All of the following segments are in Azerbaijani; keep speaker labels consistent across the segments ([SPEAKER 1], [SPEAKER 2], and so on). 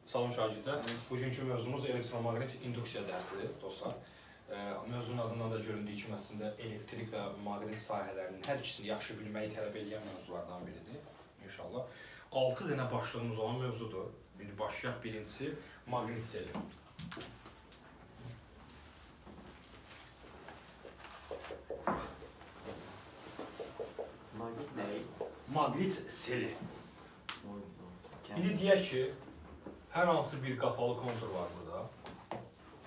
[SPEAKER 1] Salam şagirdlər. Bugünkü mövzumuz elektromaqnet induksiya dərsidir, dostlar. Mövzunun adından da göründüyü kimi əslində elektrik və maqnit sahələrinin hər ikisini yaxşı bilməyi tələb edən mövzulardan biridir, inşallah. 6 dənə başlığımız olan mövzudur. İndi başlayaq. Birincisi maqnit seli.
[SPEAKER 2] Maqnit nəyi?
[SPEAKER 1] Maqnit seli. İndi deyək ki, hər hansı bir qapalı kontur var burada.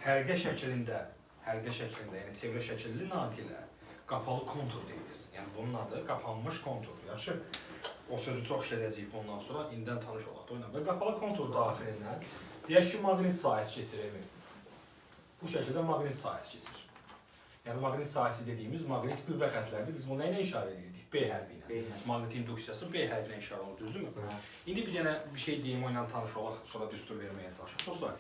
[SPEAKER 1] Həlqə şəklində, yəni çevrə şəkilli naqilə qapalı kontur deyilir. Yəni bunun adı qapanmış kontur. Yaxşı, o sözü çox işlədəcəyik bundan sonra, indidən tanış olaq da oynayaq. Və qapalı kontur daxilindən deyək ki, maqnit sahəsi keçir. Bu şəkildə maqnit sahəsi keçir. Yəni maqnit sahəsi dediyimiz maqnit qüvvə xətləridir. Biz bunu nə ilə işarə edirik? B hərfi ilə. Maqnit induksiyası B hərfinə işarə olunur, düzdürmü? İndi bir dənə bir şey deyim, o ilə tanış olaq, sonra düstur verməyə çalışaq. Dostlar,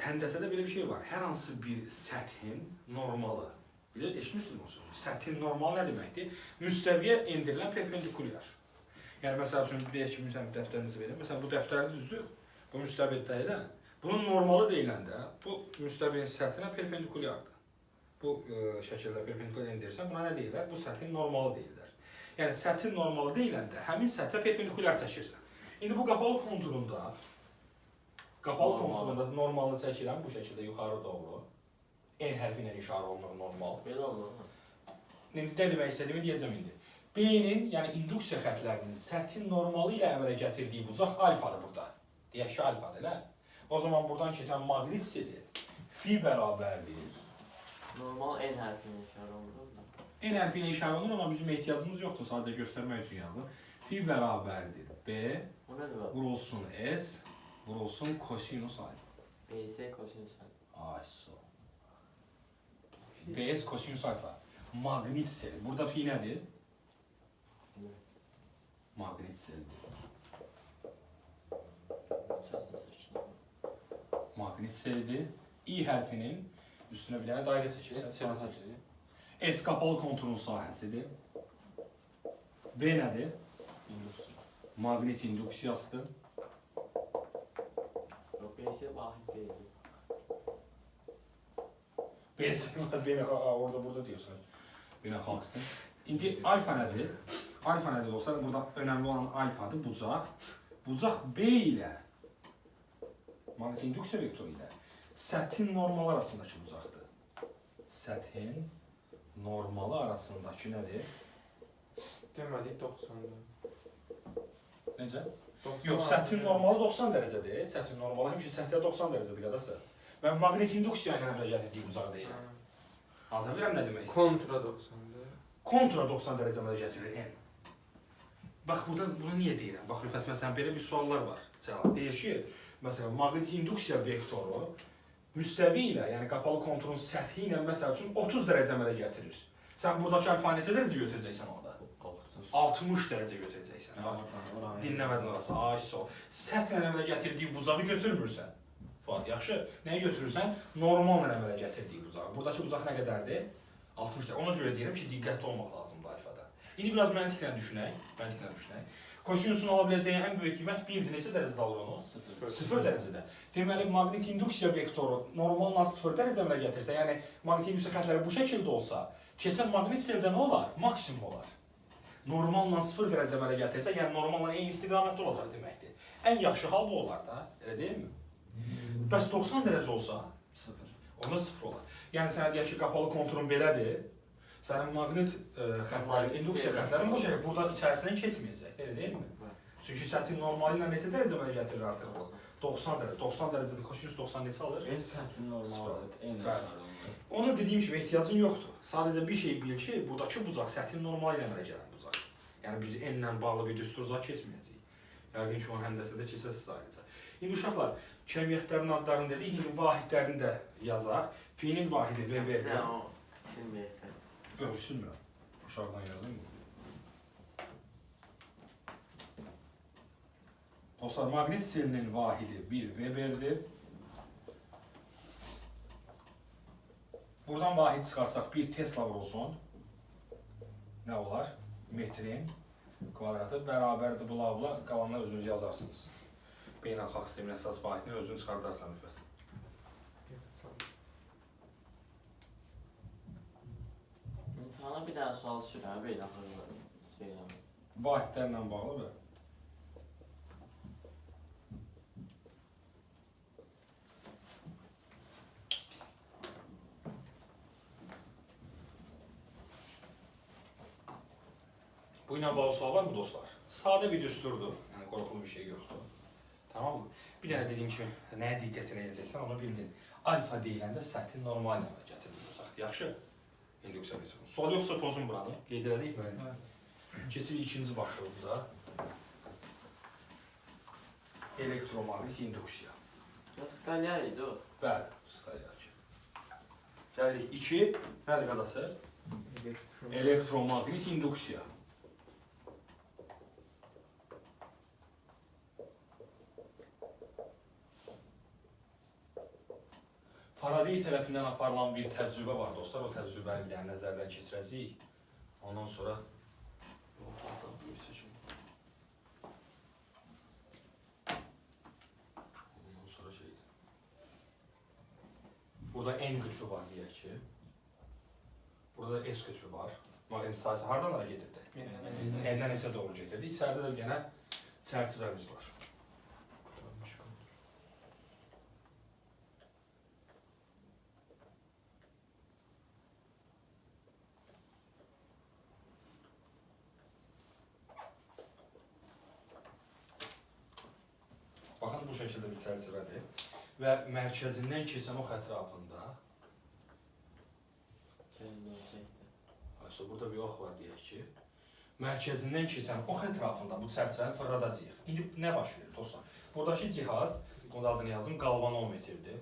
[SPEAKER 1] həndəsədə belə bir şey var. Hər hansı bir səthin normalı, eşitmişsiniz mi o sözü? Səthin normalı nə deməkdir? Müstəviyə endirilən perpendikulyar. Yəni, məsəl üçün, deyək ki, dəftərinizi verin. Məsələn, bu dəftərli düzdür, bu müstəviyyətdə ilə. Bunun normalı deyiləndə, bu müstəviyyənin səthinə perpendikulyardır. Bu şəkildə perpendikulyar endirirsən, buna nə deyirlər? Bu səthin normalı deyirlər. Yəni, səthin normalı deyiləndə, həmin səthə perpendikulyar çəkirsən. İndi bu qapalı konturunda normalını çəkirəm bu şəkildə yuxarı doğru. N hərfi ilə işarə olunur normal.
[SPEAKER 2] Belə olur.
[SPEAKER 1] İndi nə demək istədiyimi deyəcəm indi. B-nin, yəni induksiya xətlərinin səthin normalı ilə əmələ gətirdiyi bucaq alfadır burada. Deyək ki, alfadır, elə? O zaman buradan keçən maqnit seli fi bərabərdir.
[SPEAKER 2] Normal N hərfinə işarə olunur.
[SPEAKER 1] N hərfi ilə işarə olunur, amma bizim ehtiyacımız yoxdur, sadəcə göstərmək üçün yazdım. Fi bərabərdir B, vurulsun S, vurulsun kosinus alfa.
[SPEAKER 2] BS kosinus alfa.
[SPEAKER 1] Ayso. BS kosinus alfa. Maqnit seli. Burada fi nədir? Maqnit selidir. Maqnit selidir. I hərfinin üstünə bir dənə dairə çəkir. S qapalı konturun sahəsidir. B nədir? Maqnit induksiyasıdır.
[SPEAKER 2] BS vahid deyil.
[SPEAKER 1] BS orada burada diyorsan. Beynəlxalqsın. İndi alfa nədir? Alfa nədir olsa, burada önəmli olan alfadır, bucaq. Bucaq B ilə, maqnit induksiya vektoru ilə səthin normalı arasındakı bucaqdır. Səthin normalı arasındakı nədir?
[SPEAKER 3] Deməli 90-dır.
[SPEAKER 1] Necə? Yox, səthin normalı 90 dərəcədir. Səthin normalı həmişə səthə 90 dərəcədir qədəsə. Mən maqnit induksiya ilə əmələ gətirdiyi bucaq deyirəm. Anlata bilirəm nə demək istəyir?
[SPEAKER 3] Kontura 90-dır.
[SPEAKER 1] Kontura 90 dərəcə əmələ gətirir N. Bax, bunu niyə deyirəm? Bax, Rüfət, məsələn, belə bir suallar var. Deyir ki, məsələn, maqnit induksiya vektoru müstəvi ilə, yəni qapalı konturun səthi ilə, məsəl üçün, 30 dərəcə əmələ gətirir. Sən buradakı alfa neçə dərəcə götürəcəksən orada? 60 dərəcə götürəcəksən. Dinləmədin orası. Ayso. Səthlə əmələ gətirdiyi bucağı götürmürsən. Fuad, yaxşı. Nəyi götürürsən? Normalla əmələ gətirdiyi bucağı. Buradakı bucaq nə qədərdir? 60 dərəcə. Ona görə deyirəm ki, diqqətli olmaq lazımdır alfada. İndi biraz məntiqlə düşünək. Kosinusun ala biləcəyi ən böyük qiymət 1-dir. Neçə dərəcədə alır onu? 0 dərəcədə. Deməli, maqnit induksiya vektoru normalla 0 dərəcə əmələ gətirsə, yəni maqnit induksiya xətləri bu şəkildə olsa, keçən maqnit seldə nə olar? Maksimum olar. Normalla 0 dərəcə əmələ gətirsə, yəni normalla eyni istiqamətdə olacaq deməkdir. Ən yaxşı hal bu olar da, elə deyilmi? Bəs 90 dərəcə olsa, onda 0 olar. Yəni sənə deyək ki, qapalı konturun belədir, sənin maqnit xətlərin, induksiya xətlərin bu şəkildə burada içərisindən keçməyəcək, elə deyilmi? Çünki səthin normalı ilə neçə dərəcə əmələ gətirir artıq bu? 90 dərəcə. 90 dərəcədə kosinus 90 neçə alır?
[SPEAKER 4] Səthin normaldır.
[SPEAKER 1] Ona dediyim kimi ehtiyacın yoxdur. Sadəcə bir şey bil ki, buradakı bucaq səthin normalı ilə əmələ gələn bucaq. Yəni biz N ilə bağlı bir düsturza keçməyəcəyik. Yəqin ki, o həndəsədə keçəsiz ayrıca. İndi uşaqlar, kəmiyyətlərin adlarını dedik, indi vahidlərini də yazaq. Fi'nin vahidi VB-dir.
[SPEAKER 2] Nə o? Silməyək.
[SPEAKER 1] Yox, silmirəm. Uşaqdan yazdım mı? Dostlar, maqnit selinin vahidi 1 VB-dir. Buradan vahid çıxarsaq 1 Tesla vurulsun. Nə olar? Metrin kvadratı bərabərdir, bula, qalanlar özünüz yazarsınız. beynəlxalq sistemin əsas vahidini özünü çıxardarsan Rüfət.
[SPEAKER 2] İmtihana bir dənə sual düşür, beynəlxalq şeyləmə.
[SPEAKER 1] Vahidlərlə bağlıdır. Bu ilə bağlı sual var mı dostlar? Sadə bir düsturdur, yəni qorxulu bir şey yoxdur. Tamam mı? Bir dənə dediyim kimi, nəyə diqqət edəcəksən onu bildin. Alfa deyiləndə səthi normal nəmə gətirilir. Yaxşı? İnduksiya verir. Sual yoxsa pozun buranı, qeyd elədik mi? Keçirik ikinci başlığımıza. Elektromagnetik induksiya.
[SPEAKER 2] Skalyar idi o.
[SPEAKER 1] Bəli, skalyar. Gəlirik 2, nədir qadası? Elektromagnetik induksiya. Faraday tərəfindən aparılan bir təcrübə var dostlar, o təcrübəni bir nəzərdən keçirəcəyik. Ondan sonra burada N qütbü var deyək ki. Burada da S qütbü var. Maqnit sahəsi hardan gedirdi? N-dən S-ə doğru gedirdi. İçəridə də yenə çərçivəmiz var. Baxın, bu şəkildə bir çərçivədir və mərkəzindən keçən ox ətrafında burada bir ox var deyək ki, mərkəzindən keçən ox ətrafında bu çərçivəni fırladacağıq. İndi nə baş verir dostlar? Buradakı cihaz, onun adını yazım, qalvanometrdir.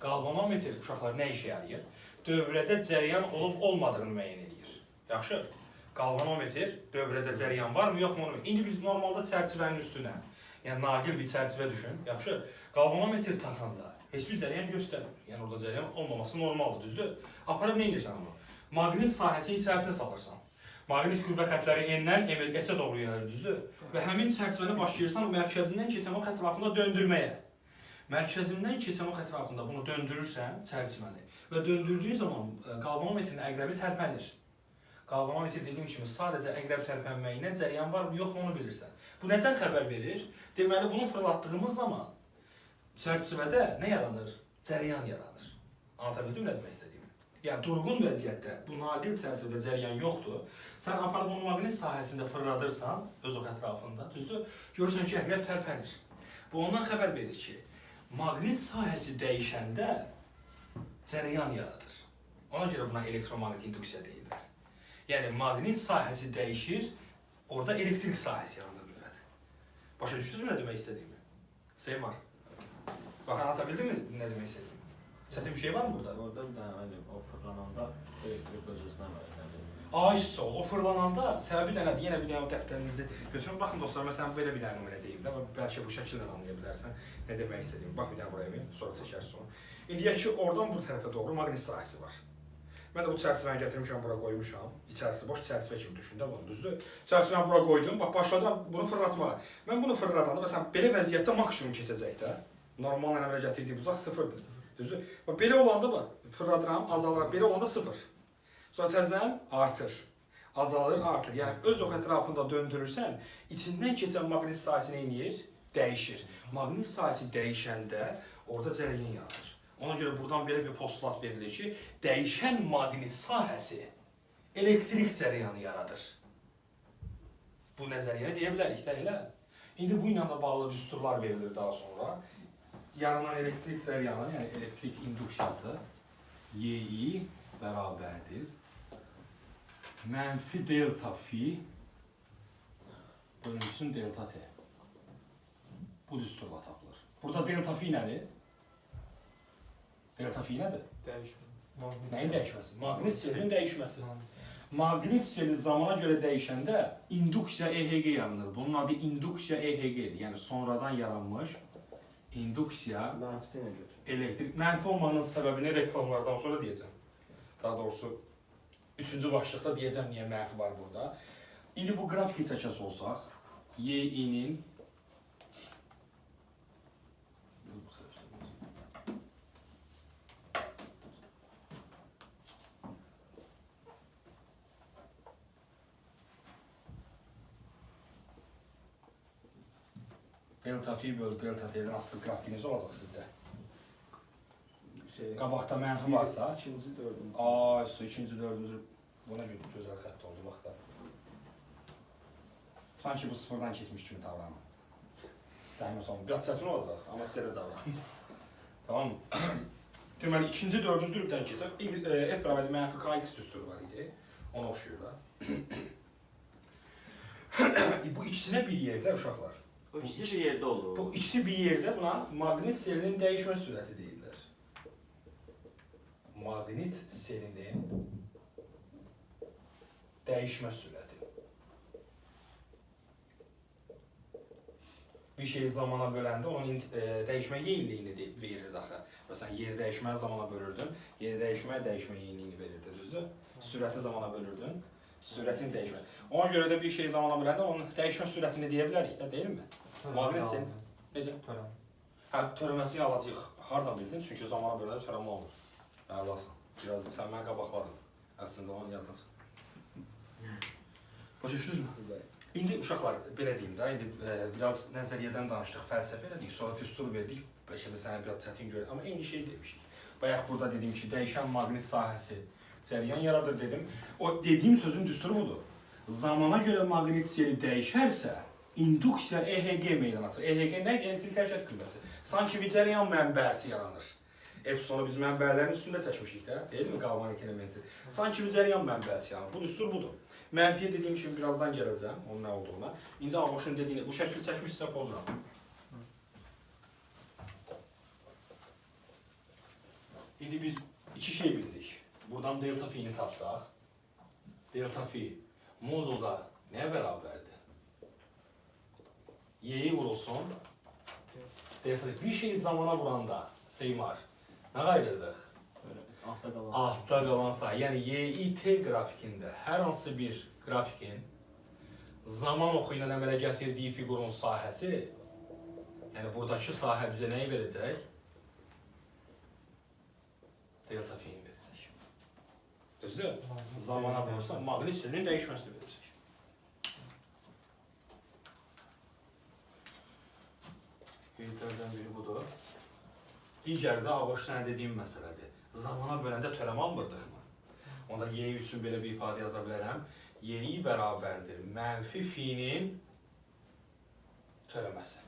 [SPEAKER 1] Qalvanometr uşaqlar nə işə yarayır? Dövrədə cəryan olub-olmadığını müəyyən edir. Yaxşı? Qalvanometr dövrədə cəryan varmı, yoxmu? İndi biz normalda çərçivənin üstünə, yəni naqil bir çərçivə düşün, yaxşı? Qalvanometr taxanda heç bir cəryan göstərmir. Yəni orada cəryan olmaması normaldır, düzdür? Aparıb nə edirsən bunu? Maqnit sahəsinin içərisinə salırsan. Maqnit qüvvə xətləri N-dən S-ə doğru yönəlir, düzdür? Və həmin çərçivəni başlayırsan mərkəzindən keçən ox ətrafında döndürməyə. Mərkəzindən keçən ox ətrafında bunu döndürürsən, çərçivəni və döndürdüyün zaman qalvanometrin əqrəbi tərpənir. Qalvanometr dediyim kimi sadəcə əqrəb tərpənməyindən cəryan var mı, yoxmu onu bilirsən. Bu nədən xəbər verir? Deməli, bunu fırlatdığımız zaman çərçivədə nə yaranır? Cəryan yaranır. Anlatabildim nə demək istədiyimi? Yəni, durğun vəziyyətdə, bu naqil çərçivədə cəryan yoxdur. Sən aparıb onu maqnit sahəsində fırladırsan, öz ox ətrafında, düzdür? Görürsən ki, əqrəb tərpənir. Bu ondan xəbər verir ki, maqnit sahəsi dəyişəndə cəryan yaradır. Ona görə buna elektromagnetik induksiya deyirlər. Yəni, maqnit sahəsi dəyişir, orada elektrik sahəsi yaranır Rüfət. Başa düşdünüz mü nə demək istədiyimi? Seymar. Baxın, anlatabildim mi nə demək istədiyimi? Çətin bir şey var mı burada?
[SPEAKER 4] Orada bir dənə o fırlananda elektrik öz-özünə var.
[SPEAKER 1] Ay, sol, o fırlananda səbəbi də nədir? Yenə bir dənə o dəftərinizi götürün. Baxın dostlar, məsələn, belə bir dənə nümunə deyim də, bəlkə bu şəkillə anlaya bilərsən nə demək istədiyimi. Bax, bir dənə buraya bir, sonra çəkərsin onu. İndi deyək ki, oradan bu tərəfə doğru maqnit sahəsi var. Mən də bu çərçivəni gətirmişəm, bura qoymuşam. İçərisi boş çərçivə kimi düşün də bunu, düzdür? Çərçivəni bura qoydum, bax, başladım bunu fırlatmağa. Mən bunu fırladanda, məsələn, belə vəziyyətdə maksimum keçəcək də. Normal ənəmlə gətirdiyi bucaq sıfırdır, düzdür? Bax, belə olanda, bax, fırladıram, azalır, belə olanda sıfır. Sonra təzdən artır, azalır, artır. Yəni, öz ox ətrafında döndürürsən, içindən keçən maqnit sahəsi nə edir? Dəyişir. Maqnit sahəsi dəyişəndə orada cərəyan yaranır. Ona görə buradan belə bir postulat verilir ki, dəyişən maqnit sahəsi elektrik cərəyanı yaradır. Bu nəzəriyyəni deyə bilərik də elə. İndi bu ilə də bağlı düsturlar verilir daha sonra. Yaranan elektrik cərəyanı, yəni elektrik induksiyası YI bərabərdir. Mənfi delta fi bölünsün delta T. Bu düsturla tapılır. Burada delta fi nədir? Delta fi nədir?
[SPEAKER 3] Dəyişmə.
[SPEAKER 1] Nəyin dəyişməsi? Maqnit selinin dəyişməsi. Maqnit seli zamana görə dəyişəndə induksiya EHG yaranır. Bunun adı induksiya EHG-dir. Yəni sonradan yaranmış induksiya
[SPEAKER 4] Mənfisinə götür.
[SPEAKER 1] elektrik. Mənfi olmağının səbəbini reklamlardan sonra deyəcəm. Daha doğrusu 3-cü başlıqda deyəcəm niyə mənfi var burada. İndi bu qrafiki çəkəsi olsaq, Y-inin delta fi bölü delta t'nin asıl qrafiki necə olacaq sizcə? Qabaqda mənfi varsa,
[SPEAKER 4] İkinci, dördüncü.
[SPEAKER 1] ay, su ikinci, dördüncü, buna gözəl xətt oldu, bax da. Sanki bu sıfırdan keçmiş kimi davranın. Zəhmət olun, biraz çətin olacaq, amma sizə də davranın. Tamam mı? Deməli, ikinci, dördüncü rübdən keçək, f bərabərli mənfi kx düsturu var idi, ona oxşuyur da. Bu ikisinə bir yerdə uşaqlar.
[SPEAKER 2] O ikisi bir yerdə olur.
[SPEAKER 1] Bu ikisi bir yerdə buna maqnit selinin dəyişmə sürəti deyirlər. Maqnit selinin dəyişmə sürəti. Bir şeyi zamana böləndə onun dəyişmə yeyinliyini verir axı. Məsələn, yer dəyişməni zamana bölürdün, yer dəyişmə yeyinliyini verirdi, düzdür? Sürəti zamana bölürdün, sürətin dəyişmə. Ona görə də bir şeyi zamana böləndə onun dəyişmə sürətini deyə bilərik də, deyilmi? Maqnit selin necə?
[SPEAKER 3] Törəm.
[SPEAKER 1] Hə, törəməsini alacağıq. Hardan bildin? Çünki zamana böləndə törəmə olur. Əlasan. Biraz sən mənə qabaqladın. Əslində onun yaddan çıxdı. Başa düşdünüzmü? İndi uşaqlar, belə deyim də, indi biraz nəzəriyyədən danışdıq, fəlsəfə elədik, sonra düstur verdik, bəlkə də sənə biraz çətin görək, amma eyni şey demişik. Bayaq burada dedim ki, dəyişən maqnit sahəsi cəryan yaradır dedim. O dediyim sözün düsturu budur. Zamana görə maqnit seli dəyişərsə, induksiya EHG meydana çıxır. EHG nə? Elektrik hərəkət kütləsi. Sanki bir cəryan mənbəsi yaranır. Epsonu biz mənbələrin üstündə çəkmişik də, deyilmi qalmanik elementi? Sanki bir cəryan mənbəsi yaranır. Bu düstur budur. Mənfiyə dediyim kimi birazdan gələcəm, onun nə olduğuna. İndi Ağuşun dediyini, bu şəkil çəkmişsə pozuram. İndi biz iki şey bilirik. Buradan delta fi'ni tapsaq, delta fi modulda nəyə bərabərdir? Y'yi vurulsun, delta fi. Bir şey zamana vuranda, Seymar, nə qayırırdıq?
[SPEAKER 4] Altta qalan.
[SPEAKER 1] Altta qalan sayı, yəni YIT qrafikində hər hansı bir grafikin zaman oxu ilə əmələ gətirdiyi fiqurun sahəsi, yəni buradakı sahə bizə nəyi verəcək? Delta fi'ni verəcək. Düzdür? Zamana vurursa, maqnit selinin dəyişməsini verəcək. Qeydlərdən biri budur. Digəri də Ağuş sənə dediyim məsələdir. Zamana böləndə törəm almırdıqmı? Onda y üçün belə bir ifadə yaza bilərəm. Y bərabərdir mənfi fi'nin törəməsi.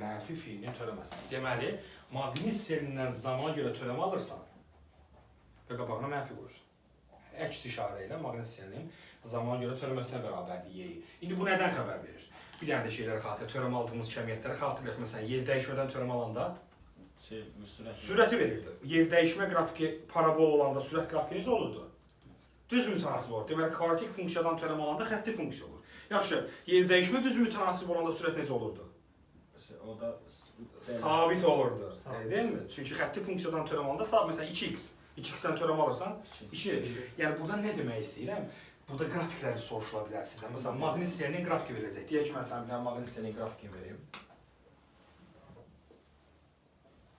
[SPEAKER 1] Mənfi fi'nin törəməsi. Deməli, maqnit selindən zamana görə törəmə alırsan və qabağına mənfi qoyursan. Əks işarə ilə maqnit selinin zamana görə törəməsinə bərabərdir y. İndi bu nədən xəbər verir? Bir dənə də şeyləri xatirə, törəmə aldığımız kəmiyyətləri xatırlayaq. Məsələn, yer dəyişmədən törəmə alanda sürəti verirdi. Yer dəyişmə qrafiki parabol olanda sürət qrafiki necə olurdu? Düz mütənasib olur. Deməli, kvadratik funksiyadan törəmə alanda xətti funksiya olur. Yaxşı, yer dəyişmə düz mütənasib olanda sürət necə olurdu?
[SPEAKER 4] O da
[SPEAKER 1] sabit olurdu. Deyilmi? Çünki xətti funksiyadan törəm alanda sabit. Məsələn, 2x. 2x-dən törəm alırsan, 2. Yəni, burada nə demək istəyirəm? Burada qrafikləri soruşula bilər sizdən. Məsələn, maqnit selinin qrafiki verəcək. Deyək ki, mən sənə bir dənə maqnit selinin qrafikini vereyim.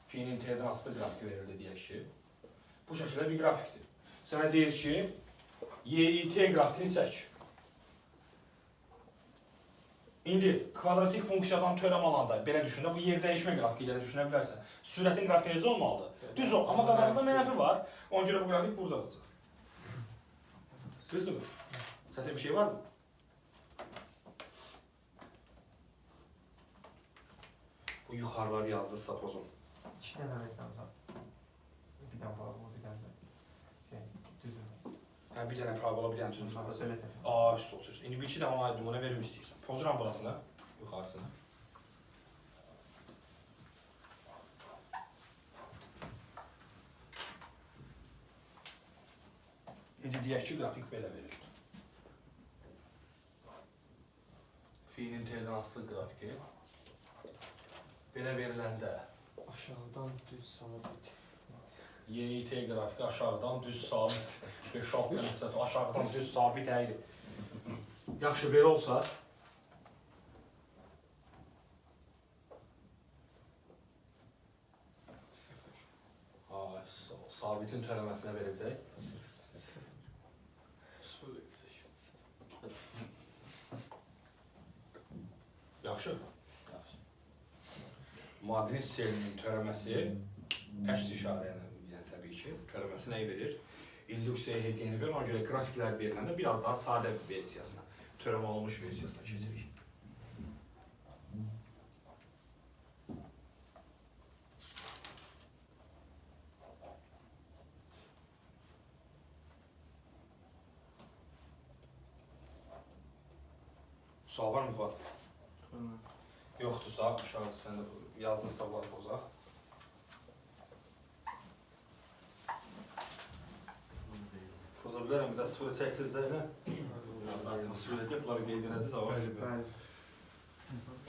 [SPEAKER 1] Fi'nin t'dən asılı qrafiki verildi deyək ki. Bu şəkildə bir qrafikdir. Sənə deyir ki, YIT qrafikini çək. İndi kvadratik funksiyadan törəm alanda, belə düşündə, bu yer dəyişmə qrafiki ilə düşünə bilərsən. Sürətin qrafiki necə olmalıdır? Düz ol, amma qabağında mənfi var. Ona görə bu qrafik burada olacaq. Düzdür mü? Çətin bir şey var mı? Bu yuxarıları yazdırsa pozun.
[SPEAKER 3] İki dənə rəsəm var. Bir dənə var, bir dənə də düzmür.
[SPEAKER 1] Hə, bir dənə parabola, bir dənə düzmür.
[SPEAKER 3] Belə təşək.
[SPEAKER 1] Üst olacaq. İndi bir iki dənə ona nümunə verim istəyirsən. Pozuram burasını, yuxarısını. İndi deyək ki, qrafik belə verir. Fi'nin T'dən asılı qrafiki. Belə veriləndə
[SPEAKER 3] Aşağıdan düz sabit.
[SPEAKER 1] YT qrafiki aşağıdan düz sabit. 5-6 nisbət aşağıdan düz sabit əyri. Yaxşı, belə olsa sabitin törəməsinə verəcək. 0 verəcək. Yaxşı.
[SPEAKER 2] Yaxşı.
[SPEAKER 1] Maqnit selinin törəməsi əks işarəylə, yəni təbii ki, törəməsi nəyi verir? İnduksiya EHG-ni verir, ona görə qrafiklər veriləndə biraz daha sadə bir versiyasına, törəmə olunmuş versiyasına keçirik. Sual var mı Fuat? Yoxdursa, aşağı sən də yazdın sualları pozaq. Poza bilərəm, bir də sıfırı çəkdiniz də, nə? Zaten sürəcək, bunları qeyd elədiniz, avaş.
[SPEAKER 3] Bəli.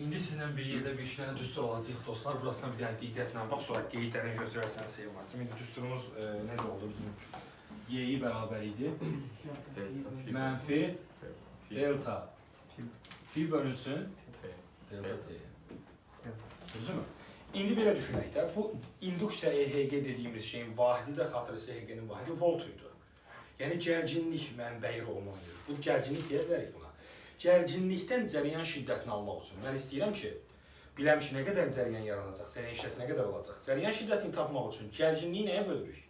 [SPEAKER 1] İndi sizlə bir yerdə bir iki dənə düstur olacaq dostlar. Burasına bir dənə diqqətlə bax, sonra qeydlərini götürərsən Seyman. İndi düsturumuz necə oldu bizim? Y-i bərabər idi. Mənfi delta fi bölünsün delta t. Düzdürmü? İndi belə düşünək də, bu induksiya EHG dediyimiz şeyin vahidi də xatırısı EHG-nin vahidi volt idi. Yəni gərginlik mənbəyi rolunu oynayır. Bu gərginlik deyə bilərik buna. Gərginlikdən cəryan şiddətini almaq üçün mən istəyirəm ki, biləm ki, nə qədər cəryan yaranacaq, cəryan şiddəti nə qədər olacaq. Cəryan şiddətini tapmaq üçün gərginliyi nəyə bölürük?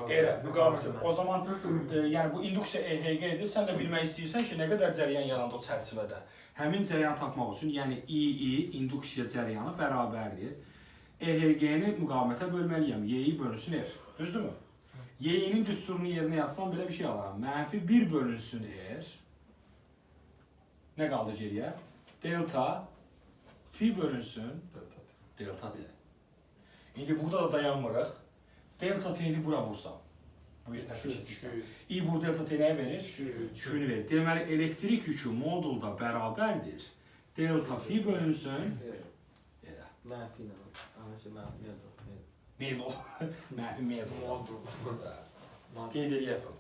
[SPEAKER 1] Erə, müqaviməti. O zaman, yəni bu induksiya EHG-dir, sən də bilmək istəyirsən ki, nə qədər cəryan yarandı o çərçivədə. Həmin cəryanı tapmaq üçün, yəni II, induksiya cəryanı bərabərdir. EHG-ni müqavimətə bölməliyəm, Y-i bölünsün R. Düzdürmü? Y-nin düsturunu yerinə yazsam belə bir şey alaram. Mənfi 1 bölünsün R. Nə qaldı geriyə? Delta fi bölünsün delta t. İndi burada da dayanmırıq. Delta t'ni bura vursam. Buyur təşkil etsin. I vur delta t nəyə verir? Şunu verir. Deməli, elektrik yükü modulda bərabərdir. Delta fi bölünsün.
[SPEAKER 2] Mənfi ilə. Mənfi ilə.
[SPEAKER 1] Medol. Mənfi medol. Qeyd eləyək.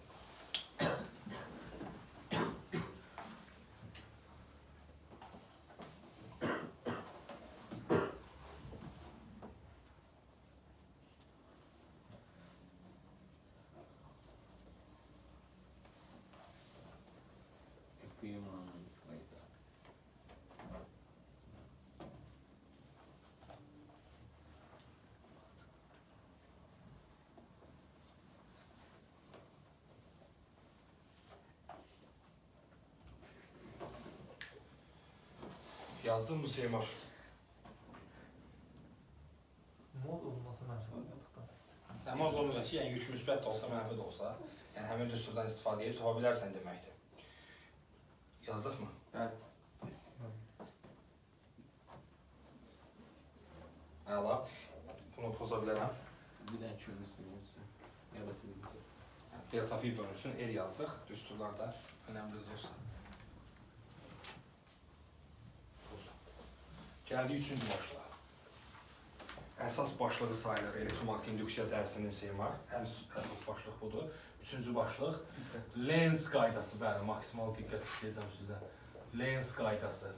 [SPEAKER 1] Yazdın mı Seymar?
[SPEAKER 3] Mod olması mənfi olmalıqda.
[SPEAKER 1] Mod olmalı ki, yəni yük müsbət də olsa, mənfi də olsa, yəni həmin düsturdan istifadə edib tapa bilərsən deməkdir. Yazdıq mı?
[SPEAKER 2] Bəli.
[SPEAKER 1] Əla. Bunu poza bilərəm.
[SPEAKER 2] Bir dənə kürünü siləyirsən. Ya da siləyirsən.
[SPEAKER 1] Delta pi bölünsün, R yazdıq. Düsturlarda önəmlidir. Gəldik üçüncü başlığa. Əsas başlığı sayılır elektromagnetik induksiya dərsinin Seymar. Ən əsas başlıq budur. Üçüncü başlıq Lenz qaydası. Bəli, maksimal diqqət istəyəcəm sizə. Lenz qaydası.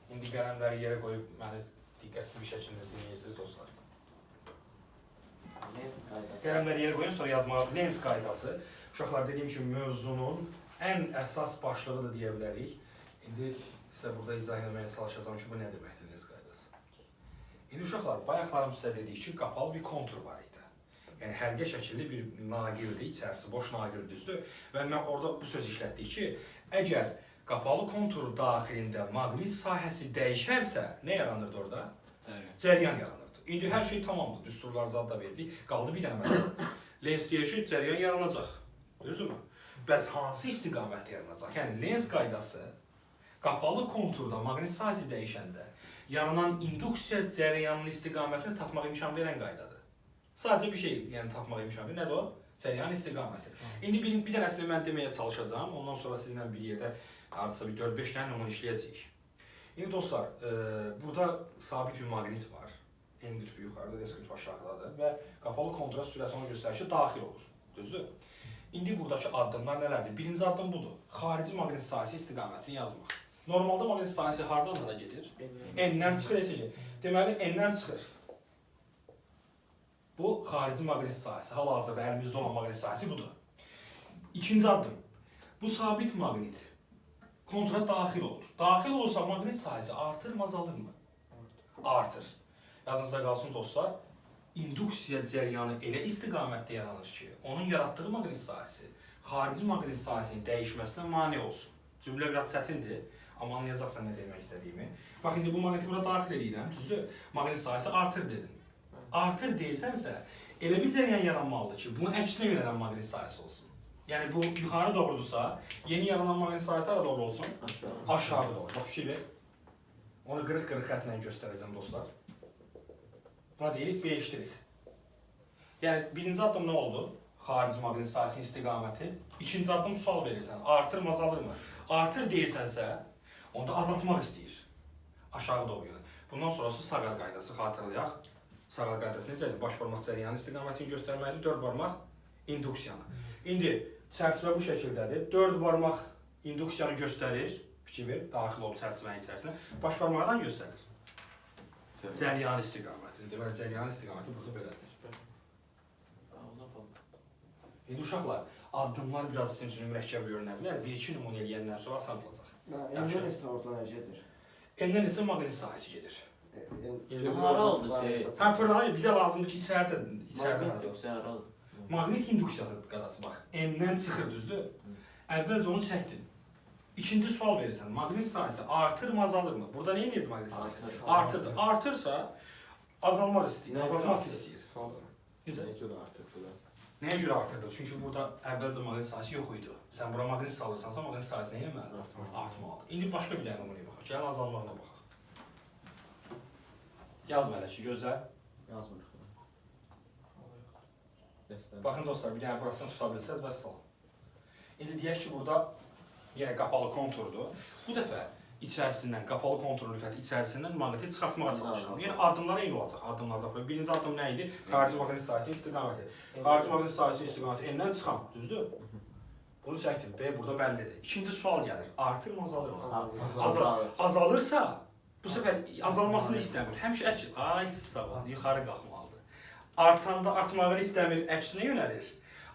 [SPEAKER 1] İndi qələmləri yerə qoyub məni diqqətli bir şəkildə dinləyirsiniz dostlar.
[SPEAKER 2] Lenz qaydası.
[SPEAKER 1] Qələmləri yerə qoyun, sonra yazmağa Lenz qaydası. Uşaqlar, dediyim kimi mövzunun ən əsas başlığıdır deyə bilərik. İndi sizə burada izah etməyə çalışacağım ki, bu nə deməkdir Lenz qaydası. İndi uşaqlar, bayaqlarım sizə dedik ki, qapalı bir kontur var idi. Yəni həlqə şəkilli bir naqildir, içərisi boş naqil düzdür. Və mən orada bu söz işlətdik ki, əgər qapalı kontur daxilində maqnit sahəsi dəyişərsə, nə yaranırdı orada? Cəryan yaranırdı. İndi hər şey tamamdır, düsturlar zadda verdik. Qaldı bir dənə məsələ. Lenz deyir ki, cəryan yaranacaq. Düzdürmü? Bəs hansı istiqamət yaranacaq? Yəni Lenz qaydası qapalı konturda maqnit sahəsi dəyişəndə yaranan induksiya cəryanının istiqamətini tapmaq imkan verən qaydadır. Sadəcə bir şey, yəni tapmaq imkan verir. Nədir o? Cəryan istiqaməti. İndi bir dənəsini mən deməyə çalışacağam. Ondan sonra sizinlə bir yerdə hardasa bir 4-5 dənə nümunə işləyəcəyik. İndi dostlar, burada sabit bir maqnit var. En qütbü yuxarıda, S qütbü aşağıdadır və qapalı kontrast sürəti ona göstərir ki, daxil olur. Düzdür? İndi buradakı addımlar nələrdir? Birinci addım budur. Xarici maqnit sahəsi istiqamətini yazmaq. Normalda maqnit sahəsi hardan da gedir? N-dən çıxır, deməli N-dən çıxır. Bu xarici maqnit sahəsi, hal-hazırda əlimizdə olan maqnit sahəsi budur. İkinci addım. Bu sabit maqnit kontura daxil olur. Daxil olursa maqnit sahəsi artır, azalırmı? Artır. Yadınızda qalsın dostlar, induksiya cəryanı elə istiqamətdə yaranır ki, onun yaratdığı maqnit sahəsi xarici maqnit sahəsinin dəyişməsinə mane olsun. Cümlə biraz çətindir, amma anlayacaqsan nə demək istədiyimi. Bax, indi bu maqniti bura daxil edirəm, düzdür? Maqnit sahəsi artır dedim. Artır deyirsənsə, elə bir cəryan yaranmalıdır ki, bunun əksinə yönələn maqnit sahəsi olsun. Yəni bu yuxarı doğrudursa, yeni yaranan maqnit sahəsi də doğru olsun, aşağı doğru. Bax, fikir ver. Onu qırıq-qırıq xətlə göstərəcəm dostlar. Buna deyirik, B-işdirik. Yəni, birinci addım nə oldu? Xarici maqnit sahəsinin istiqaməti. İkinci addım sual verirsən, artır, azalırmı? Artır deyirsənsə, onda azaltmaq istəyir. Aşağı doğru yönə. Bundan sonrası Saqar qaydası, xatırlayaq. Saqar qaydası necədir? Baş barmaq cəryanın istiqamətini göstərməlidir, 4 barmaq induksiyanı. İndi, çərçivə bu şəkildədir. 4 barmaq induksiyanı göstərir, fikir ver, daxil olub çərçivənin içərisinə. Baş barmaqdan göstərir. Cəryan istiqaməti. Deməli, cəryan istiqaməti burada belədir. İndi uşaqlar, addımlar biraz sizin üçün mürəkkəb görünə bilər. 1-2 nümunə eləyəndən sonra asan olacaq.
[SPEAKER 5] N-dən isə orada nə gedir?
[SPEAKER 1] N-dən isə maqnit sahəsi gedir.
[SPEAKER 2] Hara oldu şey?
[SPEAKER 1] Fırlanır, bizə lazımdır ki, içəridə.
[SPEAKER 2] Maqnit yoxsa hara oldu?
[SPEAKER 1] Maqnit induksiyası qadası, bax. N-dən çıxır, düzdür? Əvvəlcə onu çəkdin. İkinci sual verirsən, maqnit sahəsi artırmı, azalırmı? Burada nə edirdi maqnit sahəsi? Artırdı. Artırsa, azalmaq istəyir, azalmasını istəyir. Necə?
[SPEAKER 5] Necə də artırdılar?
[SPEAKER 1] Nəyə görə artırdı? Çünki burada əvvəlcə maqnit sahəsi yox idi. Sən bura maqnit salırsansa, maqnit sahəsi nə eləməlidir? Artmalıdır. İndi başqa bir dənə nümunəyə baxaq. Gəlin azalmağına baxaq. Yaz mənə ki, gözlə.
[SPEAKER 5] Yazmırıq.
[SPEAKER 1] Baxın dostlar, bir dənə burasını tuta bilsəz, bəs salın. İndi deyək ki, burada yenə qapalı konturdur. Bu dəfə içərisindən, qapalı konturun rüfəti içərisindən maqniti çıxartmağa çalışırım. Yəni addımlar eyni olacaq, addımlarda. Birinci addım nə idi? Xarici maqnit sahəsinin istiqaməti. Xarici maqnit sahəsinin istiqaməti N-dən çıxan, düzdür? Bunu çəkdim, B burada bəllidir. İkinci sual gəlir, artırmı, azalırmı? Azalırsa, bu səfər azalmasını istəmir. Həmişə əksin, ay sağ ol, yuxarı qalxmalıdır. Artanda artmağını istəmir, əksinə yönəlir.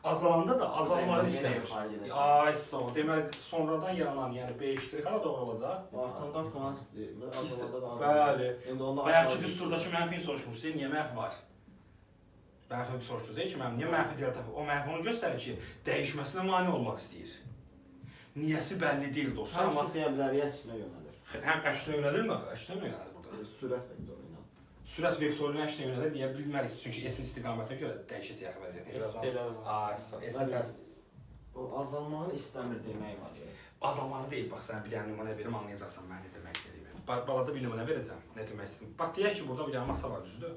[SPEAKER 1] Azalanda da azalmağını istəmir. Ay sağ ol, deməli sonradan yaranan, yəni B-iştirik hala doğru olacaq.
[SPEAKER 5] Artanda artmağı istəyir, azalanda da
[SPEAKER 1] Bəli.
[SPEAKER 5] azalanda.
[SPEAKER 1] Bayaqki düsturdakı mənfini soruşmuşsunuz, niyə mənfi var? Mənfi soruşdunuz ki, niyə mənfi delta? O mənfi onu göstərir ki, dəyişməsinə mane olmaq istəyir. Niyəsi bəlli deyil dostlar, amma...
[SPEAKER 5] Həmçin deyə bilərik, əksinə yönəlir.
[SPEAKER 1] Həm əksinə yönəlirmi? Əksinə mi yönəlir burada?
[SPEAKER 5] Sürət vektoru ilə.
[SPEAKER 1] Sürət vektorunun əksinə yönəlir deyə bilmərik, çünki S-in istiqamətinə görə dəyişəcək vəziyyətə.
[SPEAKER 2] S belə var.
[SPEAKER 1] S-in tərs.
[SPEAKER 5] O azalmağını istəmir demək var ya.
[SPEAKER 1] Azalmanı deyil, bax, sən bir dənə nümunə verim, anlayacaqsan mən nə demək istədiyimi. Balaca bir nümunə verəcəm, nə demək istədim. Bax, deyək ki, burada bir dənə masa var, düzdür?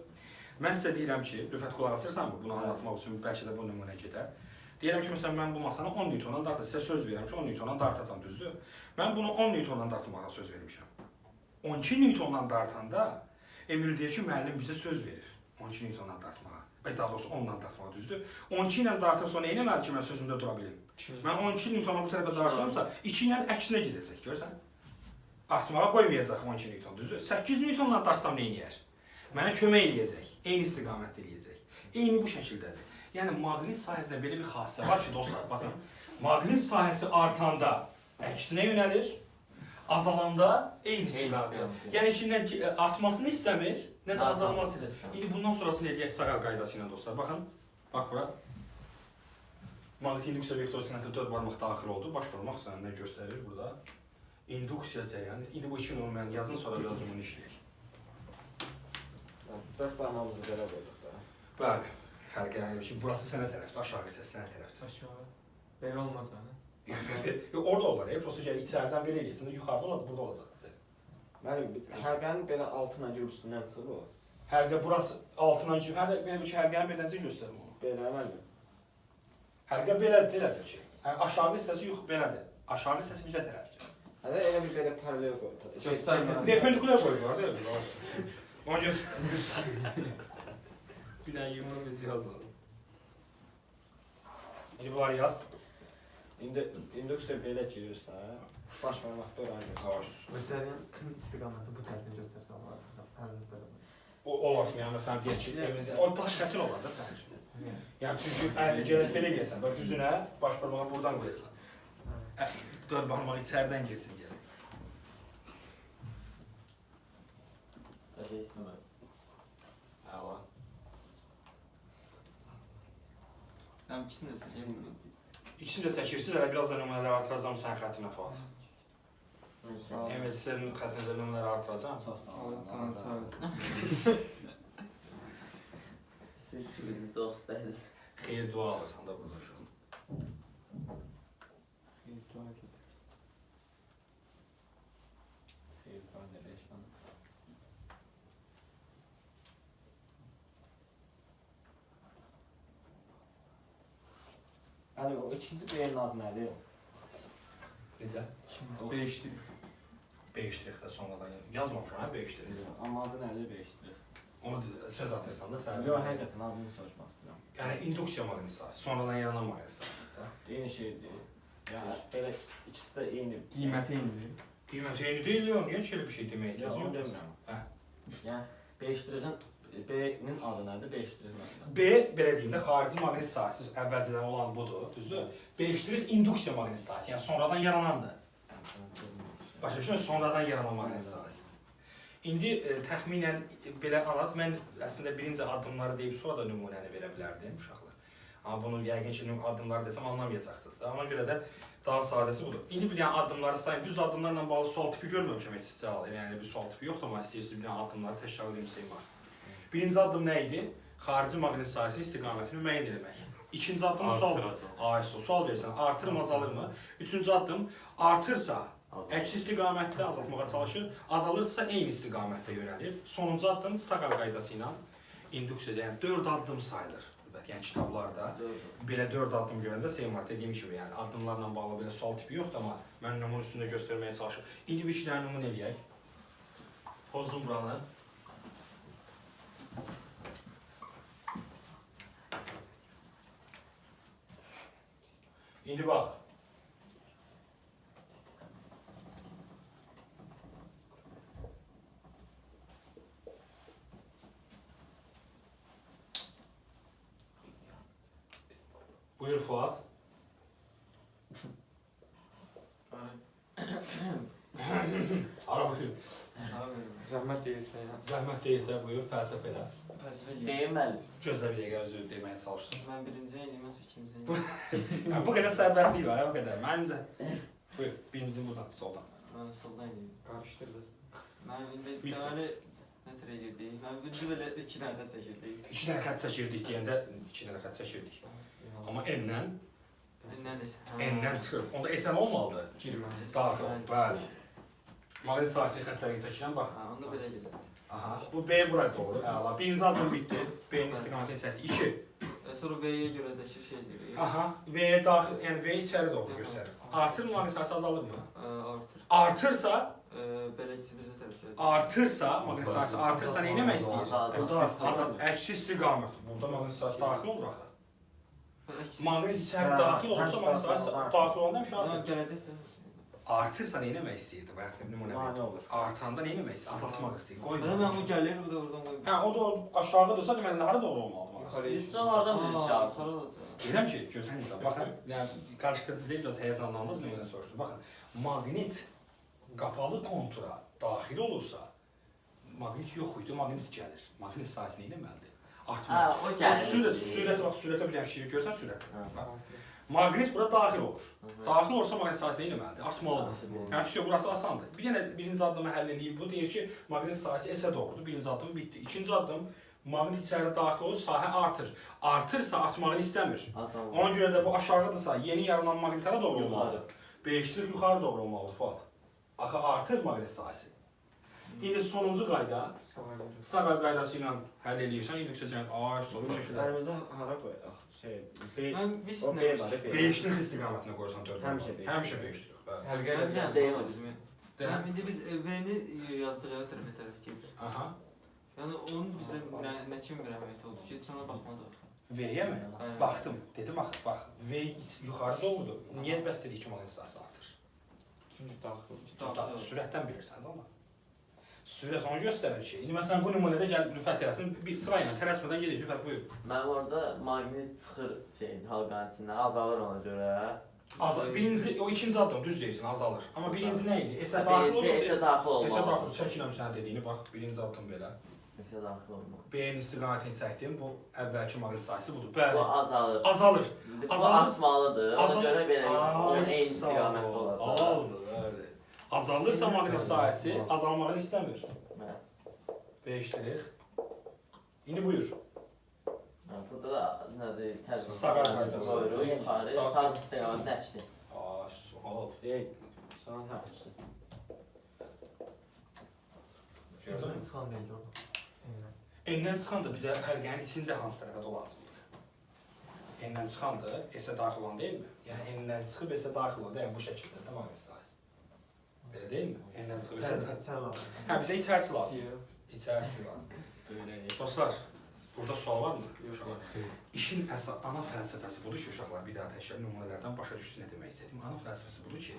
[SPEAKER 1] Mən sizə deyirəm ki, Rüfət qulaq asırsanmı, bunu anlatmaq üçün bəlkə də bu nümunə gedər. Deyirəm ki, məsələn, mən bu masanı 10 Newtondan dartacam, sizə söz verirəm ki, 10 Newtondan dartacam, düzdür? Mən bunu 10 Newtondan dartmağa söz vermişəm. 12 Newtondan dartanda, Emil deyir ki, müəllim bizə söz verir 12 Newtondan dartmağa. Daha doğrusu 10-dan dartmağa, düzdür? 12 ilə dartırsa nə eləməli ki, mən sözümdə dura bilim? Mən 12 Newtondan bu tərəfə dartırımsa, 2 ilə əksinə gedəcək, görsən? Artmağa qoymayacaq 12 Newton, düzdür? 8 Newtondan dartsam nə eləyər? Mənə kömək eləyəcək, eyni istiqamətdə eləyəcək. Eyni bu şəkildədir. Yəni, maqnit sahəsində belə bir xassiyyət var ki, dostlar, baxın. Maqnit sahəsi artanda əksinə yönəlir, azalanda eyni istiqamətdə. Yəni ki, nə artmasını istəmir, nə də azalmasını istəmir. İndi bundan sonrasını eləyək Saqar qaydası ilə, dostlar. Baxın, bax bura. Maqnit induksiya vektoru sinəti 4 barmaq daxil oldu. Baş barmaq sənə göstərir burada. İnduksiya cəryanı. İndi bu iki nömrə mən yazın, sonra biraz bunu işləyək.
[SPEAKER 5] 4 barmağımızı belə qoyduq da.
[SPEAKER 1] Bəli. Həlqə, yəni burası sənə tərəfdir, aşağı hissəsi sənə tərəfdir.
[SPEAKER 3] Aşağı. Belə olmaz hani.
[SPEAKER 1] Orada olar, prosta gəl içəridən belə eləyirsən də yuxarıda olar, burada olacaq.
[SPEAKER 5] Mənim həlqənin belə altına girib üstündən çıxır o.
[SPEAKER 1] Həlqə burası altından girib, hə də belə bir ki, həlqənin beləcə göstərim onu.
[SPEAKER 5] Belə mənim.
[SPEAKER 1] Həqiqə belədir ki, aşağı hissəsi yox, belədir. Aşağı hissəsi bizə tərəfdir.
[SPEAKER 5] Hələ elə bir belə paralel qoyub.
[SPEAKER 3] Göstərmə.
[SPEAKER 1] Perpendikular qoyublar da öyle. Ona görə bir dənə yumruq bir cihaz lazım. İndi bunları yaz.
[SPEAKER 5] İnduksiya belə girirsə, baş barmaqda oraya göstərir.
[SPEAKER 3] Və cəryan istiqaməti bu tərəfdən göstərsə olar. Paralel belə.
[SPEAKER 1] O olar ki, yəni məsələn deyək ki, evində o daha çətin olar da sənin üçün. Yəni çünki gəlib belə gəlsən, bax düzünə baş barmağı buradan qoyasan. Dörd barmaq içəridən girsin gəlir. Əla.
[SPEAKER 2] Tam ikisini də çəkeyim.
[SPEAKER 1] İkisini də çəkirsiniz, hələ biraz da nümunələr artıracam sənin xəttinə Fuad. MSC-nin xəttinizə nümunələri artıracam.
[SPEAKER 5] Sağ ol.
[SPEAKER 2] Siz ki bizi çox istədiniz.
[SPEAKER 1] Xeyir dua alırsan da burada şu an.
[SPEAKER 5] Hələ o ikinci B-nin adı nədir?
[SPEAKER 1] Necə?
[SPEAKER 3] İkinci 5-dir.
[SPEAKER 1] 5 dirək də sonradan yazmamışam, hə 5 dirək.
[SPEAKER 5] Amma adı nədir B-dir?
[SPEAKER 1] Onu söz atırsan da sən.
[SPEAKER 5] Yox, həqiqətən adını soruşmaq istəyirəm.
[SPEAKER 1] Yəni induksiya maqnisası, sonradan yaranan maqnisası da.
[SPEAKER 5] Eyni şeydir. Yəni belə ikisi də eyni.
[SPEAKER 3] Qiyməti eynidir.
[SPEAKER 1] Qiymət eyni deyil, yox, niyə elə bir şey demək
[SPEAKER 5] Yox, onu
[SPEAKER 1] yazıyor?
[SPEAKER 5] demirəm.
[SPEAKER 2] Yəni 5 diriğin B-nin adı nədir? 5 diriğin adı.
[SPEAKER 1] B belə deyim də xarici maqnit sahəsi əvvəlcədən olan budur, düzdür? 5 dirək induksiya maqnit sahəsi, yəni sonradan yaranandır. Başa düşürsən, sonradan yaranan maqnit sahəsidir. İndi təxminən belə alaq, mən əslində birinci addımları deyib sonra da nümunəni verə bilərdim uşaqlar. Amma bunu yəqin ki, addımları desəm anlamayacaqdınız da. Ona görə də daha sadəsi budur. İndi bir dənə addımları sayın. Düz addımlarla bağlı sual tipi görməmişəm heç cavab. Yəni bir sual tipi yoxdur, amma istəyirsiniz bir dənə addımları təkrar edeyim sayın var. Birinci addım nə idi? Xarici maqnit sahəsinin istiqamətini müəyyən etmək. İkinci addım sual versən, artırmı, azalırmı? Üçüncü addım artırsa əks istiqamətdə azaltmağa çalışır, azalırsa eyni istiqamətdə yönəlir. Sonuncu addım Sakal qaydası ilə induksiya, yəni 4 addım sayılır. Yəni kitablarda belə 4 addım görəndə Seymar dediyim kimi, yəni addımlarla bağlı belə sual tipi yoxdur, amma mən nümunə üstündə göstərməyə çalışıram. İndi bir iki dənə nümunə eləyək. Pozdum buranı. İndi bax. Buyur Fuad. Ara buyur.
[SPEAKER 3] Zəhmət deyilsən ya.
[SPEAKER 1] Zəhmət deyilsə buyur, fəlsəfə elə.
[SPEAKER 2] Deyim müəllim.
[SPEAKER 1] Gözlə bir dəqiqə özü deməyə çalışsın.
[SPEAKER 2] Mən birinci eləyim, ikinci
[SPEAKER 1] Yəni, bu qədər sərbəstlik var, bu qədər. Məncə. Buyur, birinci buradan, soldan.
[SPEAKER 2] Mən soldan eləyim.
[SPEAKER 3] Qarışdırdınız.
[SPEAKER 2] Mən indi deməli nətər edirdik? Mən birinci belə 2 dənə xətt çəkirdik.
[SPEAKER 1] 2 dənə xətt çəkirdik deyəndə 2 dənə xətt çəkirdik. Amma N-dən N-dən çıxır. Onda S-ən olmalıdır.
[SPEAKER 3] Girməli.
[SPEAKER 1] Daxil, bəli. Maqnit sahəsi xəttlərini çəkirəm, bax.
[SPEAKER 2] Onda belə gedir.
[SPEAKER 1] Aha, bu B bura doğru, əla. Birinci addım bitdi, B-nin istiqamətini çəkdik. 2.
[SPEAKER 2] Sonra B-yə görə də şey gedir.
[SPEAKER 1] Aha, V-yə daxil, yəni V içəri doğru göstərir. Artır mı maqnit sahəsi, azalır mı?
[SPEAKER 2] Artır.
[SPEAKER 1] Artırsa,
[SPEAKER 2] Beləcə bizə tərəf gəlir.
[SPEAKER 1] artırsa, maqnit sahəsi artırsa nə etmək istəyir?
[SPEAKER 2] Azalır.
[SPEAKER 1] Əksi istiqamət. Burada maqnit sahəsi daxil olur axı. Maqnit
[SPEAKER 5] Hə,
[SPEAKER 1] içəri daxil olursa, maqnit sahəsi daxil olanda həmişə artır.
[SPEAKER 2] Gələcəkdə.
[SPEAKER 1] Artırsa nə etmək istəyirdi? Bayaq nümunə
[SPEAKER 5] Mane
[SPEAKER 1] verir.
[SPEAKER 5] olur.
[SPEAKER 1] Artıranda nə etmək istəyir? Azaltmaq istəyir. Qoy.
[SPEAKER 2] Mən bu gəlir, bu da oradan qoyum.
[SPEAKER 1] Hə, o da aşağıdırsa deməli hara doğru olmalıdır?
[SPEAKER 2] Biz sonradan biz çağırır.
[SPEAKER 1] Deyirəm ki, gözən insan, baxın, yəni qarışdırıcı deyil, biraz həyəcanlandınız, nəyəsə soruşdum. Baxın, maqnit qapalı kontura daxil olursa, maqnit yox idi, maqnit gəlir. Maqnit sahəsi nə etməlidir? Artmalı.
[SPEAKER 2] Hə, o gəlir.
[SPEAKER 1] Sürət, bax, sürətə bir dənə şey görsən sürət. Maqnit bura daxil olur. Daxil olursa maqnit sahəsi nə etməlidir? Artmalıdır. Yəni ki, burası asandır. Bir dənə birinci addımı həll edib bu, deyir ki, maqnit sahəsi S-ə doğrudur, birinci addım bitdi. İkinci addım, maqnit içəri daxil olur, sahə artır. Artırsa artmağını istəmir. Ona görə də bu aşağıdırsa, yeni yaranan maqnit hara doğru olmalıdır? B-lik yuxarı doğru olmalıdır, Fuad. Axı artır maqnit sahəsi. İndi sonuncu qayda, sağ qaydası ilə həll edirsən, induksiya cəhət, ay, soru şəkildə.
[SPEAKER 5] Əlimizi hara qoyaq? şey, B,
[SPEAKER 3] Mən bir
[SPEAKER 5] o B var, B.
[SPEAKER 1] Beşlik istiqamətinə qoysan 4.
[SPEAKER 5] Həmişə beşlik.
[SPEAKER 1] Həmişə beşlik. Bəli.
[SPEAKER 3] Həlqə
[SPEAKER 2] Mən
[SPEAKER 3] ilə
[SPEAKER 2] deyim o
[SPEAKER 3] bizim.
[SPEAKER 1] Deyirəm.
[SPEAKER 3] Yəni indi biz V-ni yazdıq ya tərəf gedir.
[SPEAKER 1] Aha.
[SPEAKER 3] Yəni onun bizə nə kimi bir əhəmiyyəti oldu ki, heç ona baxmadıq.
[SPEAKER 1] V-yə mi?
[SPEAKER 3] Aynen.
[SPEAKER 1] Baxdım. Dedim axı, bax, V yuxarı doğrudur. Niyə bəs dedik ki, maqnit sahəsi artır?
[SPEAKER 4] Çünki daxil.
[SPEAKER 1] Sürətdən bilirsən də amma. Sürət onu göstərir ki, indi məsələn bu nümunədə gəl Rüfət eləsin, bir sırayla tələsmədən gedir Rüfət buyur.
[SPEAKER 2] Mənim orada maqnit çıxır halqanın içindən, azalır ona görə.
[SPEAKER 1] Birinci, o ikinci addım düz deyirsən, azalır. Amma birinci nə idi? S-ə daxil olur,
[SPEAKER 2] S-ə daxil olmalı.
[SPEAKER 1] S-ə daxil, çəkirəm sənə dediyini, bax, birinci addım belə.
[SPEAKER 2] S-ə daxil olmalı.
[SPEAKER 1] B-nin istiqamətini çəkdim, bu əvvəlki maqnit sahəsi budur.
[SPEAKER 2] Bu
[SPEAKER 1] Bəli,
[SPEAKER 2] azalır.
[SPEAKER 1] azalır.
[SPEAKER 2] Bu artmalıdır, ona görə belə onun eyni istiqamətdə olacaq.
[SPEAKER 1] Azalır, bəli. Azalırsa maqnit sahəsi, azalmağını istəmir. Beşdirik. İndi buyur.
[SPEAKER 2] Burada da nədir,
[SPEAKER 1] Sağa qaydası.
[SPEAKER 2] qoyuruq, yuxarı, sağ istiqamət nəşsi.
[SPEAKER 1] Sual.
[SPEAKER 5] Ey, saat həmişə.
[SPEAKER 1] Gördün mü?
[SPEAKER 3] Çıxan deyildi orada.
[SPEAKER 1] N-dən çıxan da bizə həlqənin içində hansı tərəfə o lazımdır? N-dən çıxan da S-ə daxil olan deyilmi? Yəni N-dən çıxıb S-ə daxil olan, yəni bu şəkildə də maqnit sahəsi. Belə deyilmi? N-dən çıxıb S-ə daxil. Hə, bizə içərisi lazım. İçərisi lazım. Dostlar, burada sual varmı?
[SPEAKER 4] Yox.
[SPEAKER 1] İşin ana fəlsəfəsi budur ki, uşaqlar bir daha təkrar nümunələrdən başa düşsün nə demək istədim. Ana fəlsəfəsi budur ki,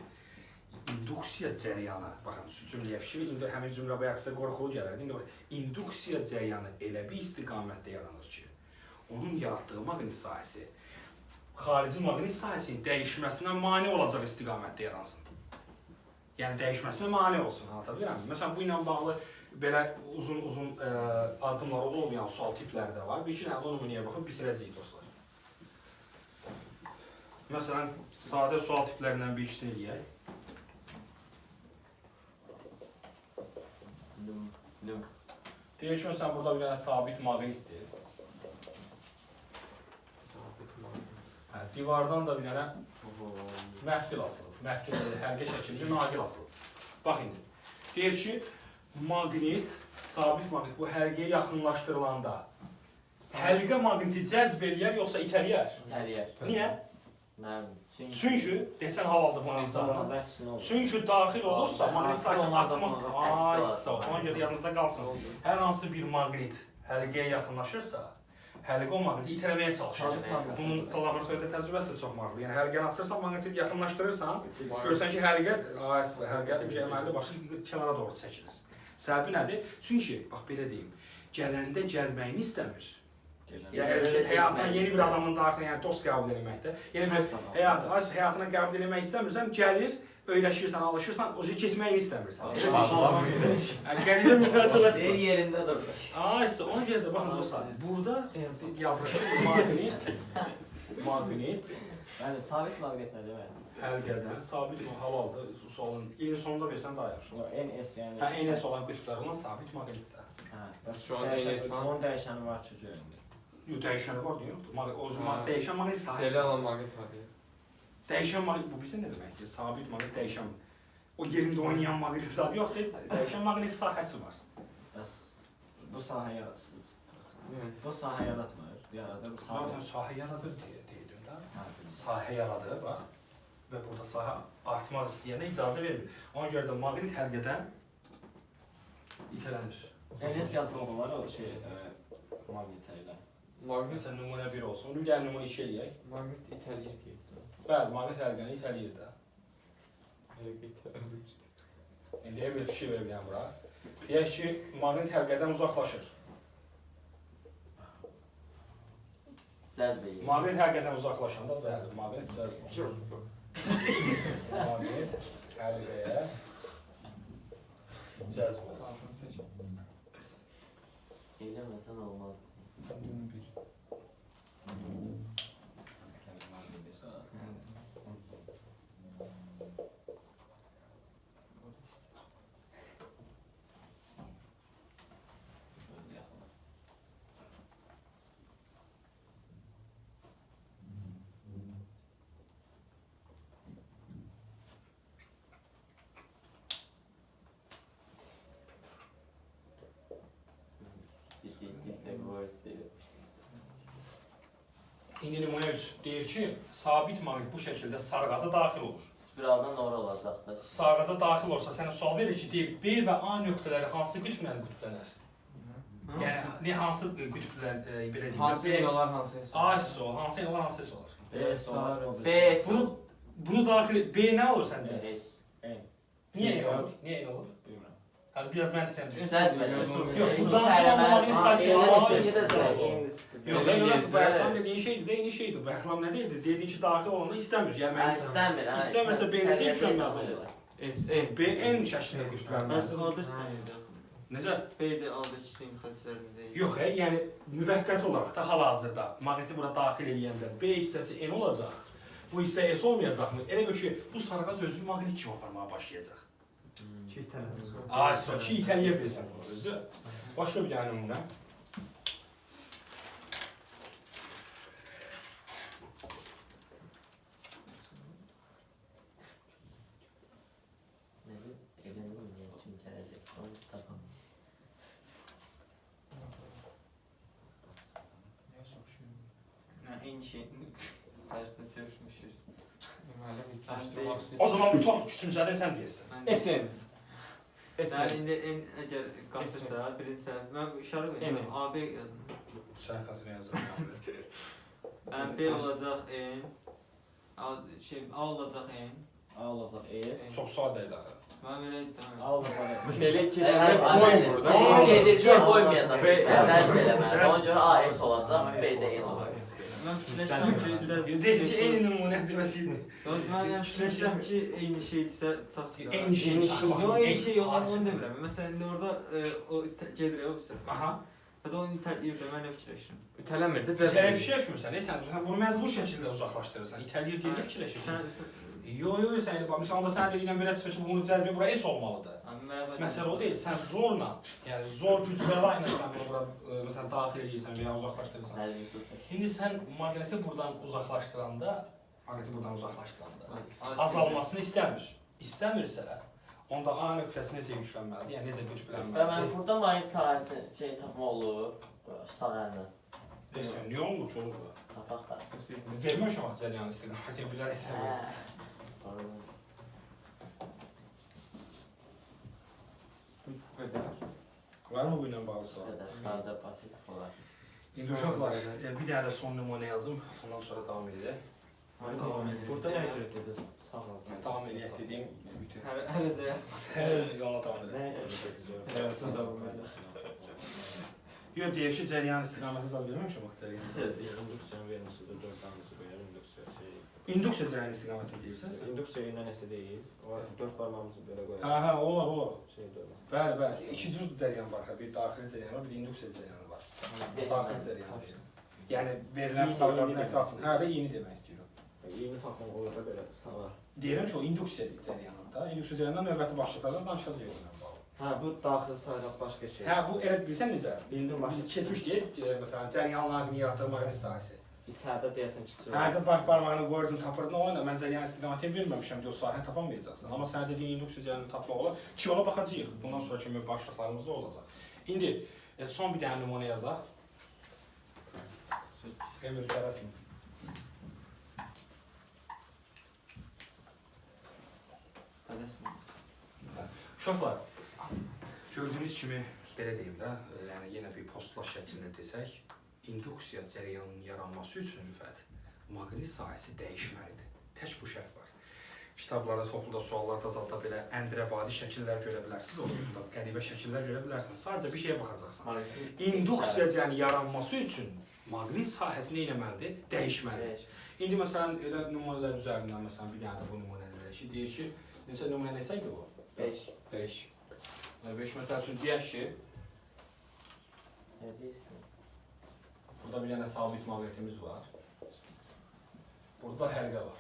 [SPEAKER 1] induksiya cəryanı, baxın, cümləyə fikir, indi həmin cümlə bayaq sizə qorxulu gələrdi. İndi induksiya cəryanı elə bir istiqamətdə yaranır ki, onun yaratdığı maqnit sahəsi xarici maqnit sahəsinin dəyişməsinə mane olacaq istiqamətdə yaransın. Yəni dəyişməsinə mane olsun, anlata bilirəm. Məsələn, bu ilə bağlı belə uzun addımlar olmayan sual tipləri də var. Bir iki dənə nümunəyə baxıb bitirəcəyik dostlar. Məsələn, sadə sual tiplərindən bir ikisini eləyək. Deyək ki, məsələn, burada bir dənə sabit maqnitdir.
[SPEAKER 4] Sabit maqnit.
[SPEAKER 1] Divardan da bir dənə məftil asılıb. Məftil həlqə şəkildə naqil asılıb. Bax indi. Deyək ki, maqnit, sabit maqnit bu həlqəyə yaxınlaşdırılanda həlqə maqniti cəzb eləyər yoxsa itələyər?
[SPEAKER 2] İtəliyər.
[SPEAKER 1] Niyə?
[SPEAKER 2] Çünki
[SPEAKER 1] desən halaldır bunun izahını. Çünki daxil olursa maqnit sahəsi artmaz. Ay sağ ol. Ona görə yadınızda qalsın. Hər hansı bir maqnit həlqəyə yaxınlaşırsa, həlqə o maqniti itələməyə çalışır. Bunun laboratoriyada təcrübəsi də çox maraqlıdır. Yəni həlqəni açırsan, maqniti yaxınlaşdırırsan, görürsən ki, həlqə bir əməlli başı kənara doğru çəkilir. Səbəbi nədir? Çünki, bax belə deyim, gələndə gəlməyini istəmir. Yəni həyatına yeni bir adamın daxil, yəni dost qəbul etməkdə, yeni bir həyatına qəbul etmək istəmirsən, gəlir, öyrəşirsən, alışırsan, o şey getməyini istəmirsən. Qəribə bir məsələsi var.
[SPEAKER 2] yerində dur.
[SPEAKER 1] Aysa, ona görə də baxın dostlar, burada yazılır maqnit,
[SPEAKER 5] Yəni sabit maqnit nə demək?
[SPEAKER 1] həlqədən, sabit halaldır, sualın ilin sonunda versən daha yaxşı.
[SPEAKER 5] NS yəni.
[SPEAKER 1] Hə, NS olan qütblər olan sabit maqnitdir.
[SPEAKER 5] Hə, bəs
[SPEAKER 4] Şu an NS var.
[SPEAKER 5] onun dəyişəni var ki, göründü.
[SPEAKER 1] Yox, dəyişəni var deyil, o zaman dəyişən maqnit sahəsi.
[SPEAKER 4] Elə olan maqnit var.
[SPEAKER 1] Dəyişən maqnit, bu bizə nə demək istəyir? Sabit maqnit, dəyişən. O yerində oynayan maqnit sabit yox, dəyişən maqnit sahəsi var.
[SPEAKER 5] Bəs bu sahə yaratsın.
[SPEAKER 4] Evet.
[SPEAKER 5] Bu sahə yaratmır. Yaradır bu sahə.
[SPEAKER 1] Zaten sahə yaradır deyirdim də. Sahə yaradır, bax. Və burada sahə artmaq istəyəndə icazə vermir. Ona görə də maqnit həlqədən itələnir.
[SPEAKER 5] NS yazmaq olar o şey maqnitə ilə.
[SPEAKER 4] Maqnit,
[SPEAKER 1] Məsələn, nümunə 1 olsun. Bir dənə nümunə 2 eləyək.
[SPEAKER 4] maqnit itələyir deyək.
[SPEAKER 1] Bəli, maqnit həlqəni itələyir də.
[SPEAKER 4] İtələyir.
[SPEAKER 1] İndi bir fikir ver bir dənə bura. Deyək ki, maqnit həlqədən uzaqlaşır.
[SPEAKER 2] Cəzb edir.
[SPEAKER 1] Maqnit həlqədən uzaqlaşanda bəli, maqnit cəzb olur.
[SPEAKER 4] Çox.
[SPEAKER 1] Maqnit həlqəyə cəzb olur.
[SPEAKER 2] Eləməsən olmaz.
[SPEAKER 1] İndi nümunə 3 deyir ki, sabit maqnit bu şəkildə sarğaca daxil olur.
[SPEAKER 2] Spiraldan doğru olacaq da.
[SPEAKER 1] Sarğaca daxil olsa sənə sual verir ki, deyir B və A nöqtələri hansı qütblə qütblənər? Yəni hansı qütblə belə deyim?
[SPEAKER 5] Hansı enalar hansı hesab?
[SPEAKER 1] A hissəsi olur, hansı enalar hansı hissəsi olur?
[SPEAKER 5] B, sarı.
[SPEAKER 2] B,
[SPEAKER 1] Bunu daxil B nə olur səncə?
[SPEAKER 2] S.
[SPEAKER 1] Niyə eyni olur? Niyə eyni olur?
[SPEAKER 4] Bilmirəm.
[SPEAKER 1] Hadi biraz məntiqən düşün.
[SPEAKER 2] Güzel
[SPEAKER 1] Yox, bu daxil olmağın sayəsində Yox, ben orası
[SPEAKER 5] Eləcə.
[SPEAKER 1] bayaqdan dediyin şeydir də, eyni şeydir. Bayaqdan nə deyildi? Dediyin ki, daxil olanda istəmir, gəlmək istəmir.
[SPEAKER 2] İstəmir.
[SPEAKER 1] İstəmirsə B necə yüklənməli olur? B en şəklində
[SPEAKER 6] Bəs
[SPEAKER 1] qütblənməlidir.
[SPEAKER 6] adı istəyirdi.
[SPEAKER 1] Necə?
[SPEAKER 6] B-də adı ikisinin xəstələrində deyil.
[SPEAKER 1] Yox, yəni müvəqqəti olaraq da hal-hazırda maqniti bura daxil eləyəndə B hissəsi N olacaq. Bu hissə S olmayacaqmı? Elə bir ki, bu sarğac özünü maqnit kimi aparmağa başlayacaq. Ay, ki itəliyə bilsən bunu, düzdür? Başqa bir dənə nümunə.
[SPEAKER 6] Eyni şey. Dərsini çevirmişiz.
[SPEAKER 5] Müəllim heç çalışdırmaq
[SPEAKER 1] O zaman bu çox küçümsədin, sən deyirsən.
[SPEAKER 5] SN.
[SPEAKER 6] Mən indi əgər qatırsa, birinci səhv, mən işarə qoyayım,
[SPEAKER 5] Enes.
[SPEAKER 6] AB yazın.
[SPEAKER 1] Sən xatırına yazıram.
[SPEAKER 6] Yəni B olacaq N, A olacaq N.
[SPEAKER 4] A olacaq S.
[SPEAKER 1] Çox sadə idi axı.
[SPEAKER 6] Mən belə demək.
[SPEAKER 4] A olacaq S.
[SPEAKER 5] Belə gedəndə qoyun burada.
[SPEAKER 2] Gedircə qoymayacaq. Dərs eləmə. Ona görə AS olacaq, B də N olacaq.
[SPEAKER 6] Mən fikirləşdim ki,
[SPEAKER 1] Deyir ki, eyni nümunə deməsiydi.
[SPEAKER 6] mən fikirləşdim ki, eyni şeydirsə taktika.
[SPEAKER 1] Eyni şey.
[SPEAKER 6] Yox, eyni şey yox, onu demirəm. Məsələn, indi orada o gedir o bizə.
[SPEAKER 1] Aha.
[SPEAKER 6] Hətta onu itələyir də, mən nə fikirləşirəm.
[SPEAKER 5] İtələmir də
[SPEAKER 1] İtəliyə fikirləşmirsən, sən bunu məcbur şəkildə uzaqlaşdırırsan. İtəliyir deyə fikirləşirsən. Yox, sən məsələn onda sən dediyin belə çıxır ki, bunun cəzbi bura S olmalıdır. Məsələ o deyil, sən zorla, yəni zor güc bəla ilə sən bunu bura məsələn daxil edirsən və ya uzaqlaşdırırsan. İndi sən maqniti buradan uzaqlaşdıranda, azalmasını istəmir. İstəmirsə, onda A nöqtəsi necə yüklənməlidir, yəni necə güclənməlidir?
[SPEAKER 2] Və mən burada maqnit sahəsi tapma olur, sağ əllə.
[SPEAKER 1] Desən, niyə olur ki, olur bu?
[SPEAKER 2] Tapaq da.
[SPEAKER 1] Verməmişəm axı cəryanı istiqamət, bilərək təbii. Var mı bu ilə bağlı sual?
[SPEAKER 2] Qədər sadə, basit olar.
[SPEAKER 1] İndi uşaqlar, bir dənə də son nümunə yazım, ondan sonra davam edək.
[SPEAKER 4] Burada nə cür etdiniz? Sağ olun.
[SPEAKER 1] Davam edək dediyim bütün.
[SPEAKER 6] Hələ zəif.
[SPEAKER 1] Hər yola davam edək. Yox, deyir ki, cəryanın istiqaməti zad verməmişəm axı cəryanı.
[SPEAKER 4] İnduksiyanın vermisi də 4 tanesi qoyar, induksiya şey.
[SPEAKER 1] İnduksiya cəryanın istiqamətini deyirsən sən?
[SPEAKER 4] İnduksiya ilə nəsə deyil. O 4 barmağımızı belə qoyar.
[SPEAKER 1] Hə, olar.
[SPEAKER 4] Şey də.
[SPEAKER 1] Bəli, bəli. İki cür cəryan var. Bir daxili cəryan var, bir induksiya cəryanı var. Daxili cəryan. Yəni verilən sarğacın ətrafında. Hə, də yeni demək istəyirəm.
[SPEAKER 4] Yeni taxım orada belə salar.
[SPEAKER 1] Deyirəm ki, o induksiya cəryanında. İnduksiya cəryanından növbəti başlıqlardan danışacağıq onunla bağlı.
[SPEAKER 5] Hə, bu daxil sarğas başqa şey.
[SPEAKER 1] Hə, bu elə bilsən necə?
[SPEAKER 5] Bildim
[SPEAKER 1] Biz keçmişdik, məsələn, cəryan naqliyyatı, maqnit sahəsi.
[SPEAKER 5] İçəridə deyəsən kiçik.
[SPEAKER 1] Hə, də baş barmağını qoyurdun, tapırdın, o ilə mən cəryan istiqamətini verməmişəm deyə o sahəni tapamayacaqsan. Amma sən dediyin induksiya cəryanını tapmaq olar ki, ona baxacağıq. Bundan sonraki başlıqlarımız da olacaq. İndi son bir dənə nümunə yazaq. Emir tələsmə. Uşaqlar, gördüyünüz kimi belə deyim də, yəni yenə bir postulat şəklində desək, induksiya cəryanının yaranması üçün Rüfət, maqnit sahəsi dəyişməlidir. Tək bu şərt var. Kitablarda, topluda, suallarda zalda belə əndrəbadi şəkillər görə bilərsiniz, orada qəribə şəkillər görə bilərsiniz. Sadəcə bir şeyə baxacaqsan. İnduksiya cəryanının yaranması üçün maqnit sahəsi nə etməlidir? Dəyişməlidir. İndi məsələn, elə nümunələr üzərindən məsələn bir dənə də bu nümunələr ki, deyir ki, neçə nümunə neçə idi bu?
[SPEAKER 2] 5.
[SPEAKER 1] 5. 5 məsəl üçün deyək ki,
[SPEAKER 2] Nə deyirsən?
[SPEAKER 1] burada bir dənə sabit maqnitimiz var. Burada həlqə var.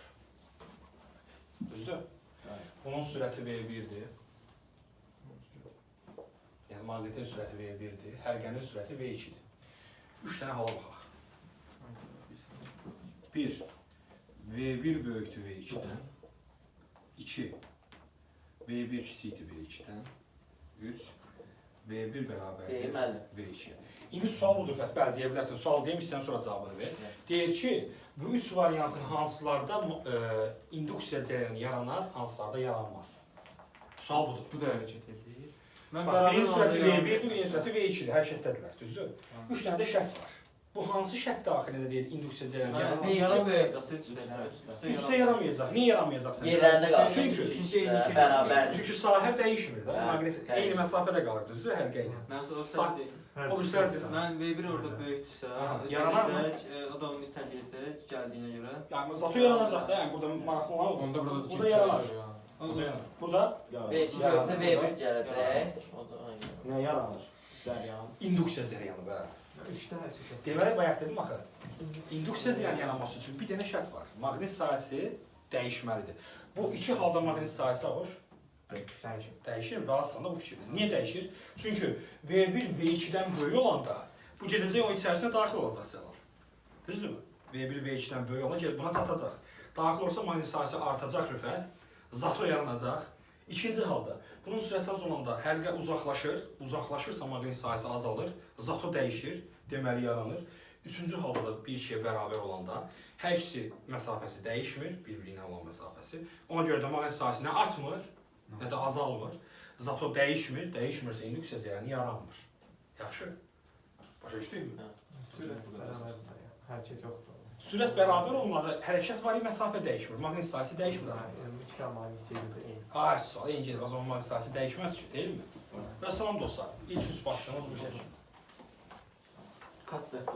[SPEAKER 1] Düzdür? Bunun sürəti V1-dir. Yəni maqnitin sürəti V1-dir, həlqənin sürəti V2-dir. 3 dənə hala baxaq. 1. V1 böyükdür V2-dən. 2. V1 kiçikdir V2-dən. 3. V1 bərabərdir
[SPEAKER 2] Deməli.
[SPEAKER 1] V2. İndi sual budur Fəth, bəli deyə bilərsən. Sual deyim, istəyən sonra cavabını ver. Deyir ki, bu üç variantın hansılarda induksiya cərəyanı yaranar, hansılarda yaranmaz. Sual budur.
[SPEAKER 3] Bu da hərəkət edir.
[SPEAKER 6] Mən
[SPEAKER 1] Bax, birinci
[SPEAKER 6] bərabər
[SPEAKER 1] sürəti
[SPEAKER 6] olanı
[SPEAKER 1] V1, birinci sürəti V2-dir, hərəkətdədirlər, düzdür? 3 dənə də şərt var. Bu hansı şərt daxilində deyil induksiya cərəyanı yaranmaz? Üçdə yaramayacaq. Niyə yaramayacaq sən?
[SPEAKER 2] Yerlərində qalır.
[SPEAKER 1] Çünki
[SPEAKER 2] Bərabər.
[SPEAKER 1] Çünki sahə dəyişmir də.
[SPEAKER 2] Hə,
[SPEAKER 1] Maqnit eyni
[SPEAKER 2] dəyişmir.
[SPEAKER 1] məsafədə qalır, düzdür, həlqə ilə. O birisi
[SPEAKER 6] Mən V1 orada böyükdürsə,
[SPEAKER 1] Yaranar mı?
[SPEAKER 6] o da onu itələyəcək gəldiyinə görə.
[SPEAKER 1] Yəni zato yaranacaq da, yəni burada maraqlı olan odur.
[SPEAKER 3] Onda burada
[SPEAKER 1] Burada yaranar.
[SPEAKER 6] O da
[SPEAKER 1] Burada
[SPEAKER 2] V2 bölsə V1 gələcək. O da aynı.
[SPEAKER 5] Nə yaranır? Cəryan.
[SPEAKER 1] induksiya cərəyanı bə.
[SPEAKER 3] 3-də hərəkət edir.
[SPEAKER 1] Deməli bayaq dedim axı. İnduksiya cərəyanı yaranması üçün bir dənə şərt var. Maqnit sahəsi dəyişməlidir. Bu iki halda maqnit sahəsi hoş
[SPEAKER 3] Dəyişir.
[SPEAKER 1] dəyişir, razısan da bu fikirdə. Niyə dəyişir? Çünki V1 V2-dən böyük olanda bu gedəcək o içərisinə daxil olacaq cəlal. Düzdürmü? V1 V2-dən böyük olanda gəlib buna çatacaq. Daxil olsa maqnit sahəsi artacaq Rüfət, zato yaranacaq. İkinci halda bunun sürəti az olanda həlqə uzaqlaşırsa maqnit sahəsi azalır, zato dəyişir, deməli yaranır. Üçüncü halda da bir şeyə bərabər olanda hər ikisi məsafəsi dəyişmir, bir-birinə olan məsafəsi. Ona görə də maqnit sahəsi nə artmır, nə də azalmır. Zato dəyişmir, dəyişmirsə induksiya cərəyanı yaranmır. Yaxşı? Başa düşdükmü?
[SPEAKER 3] Sürət bərabərdir. Hərəkət yoxdur.
[SPEAKER 1] Sürət bərabər olmağı, hərəkət var, məsafə dəyişmir. Maqnit sahəsi dəyişmir.
[SPEAKER 3] İki magnit yerində eyni.
[SPEAKER 1] Ay, sual eyni gedir. O zaman maqnit sahəsi dəyişməz ki, deyilmi? Və salam dostlar. İlk üst başlamız bu şəkil.
[SPEAKER 6] Kaç dəfə